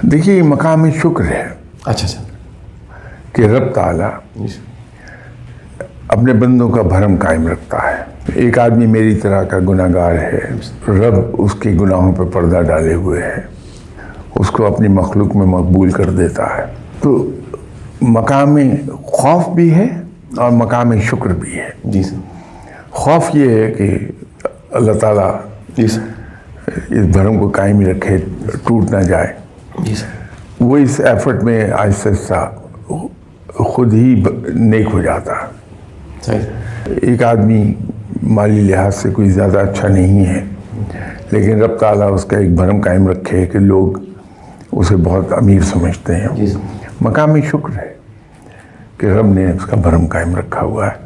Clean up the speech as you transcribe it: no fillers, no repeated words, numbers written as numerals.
देखिए मकाम शुक्र है अच्छा कि रब ताला अपने बंदों का भरम कायम रखता है। एक आदमी मेरी तरह का गुनाहगार है, रब उसके गुनाहों पर पर्दा डाले हुए है, उसको अपनी मखलूक में मकबूल कर देता है। तो मकाम खौफ भी है और मकाम शुक्र भी है। जी सर। खौफ ये है कि अल्लाह ताला जी सर। इस भरम को कायम ही रखे, टूट ना जाए। जी सर। वो इस एफर्ट में आहिस्ता आहिस्ता खुद ही नेक हो जाता है। सही। एक आदमी माली लिहाज से कोई ज़्यादा अच्छा नहीं है, लेकिन रब ताला उसका एक भरम कायम रखे कि लोग उसे बहुत अमीर समझते हैं। जी सर। मकाम शुक्र है कि रब ने उसका भरम कायम रखा हुआ है।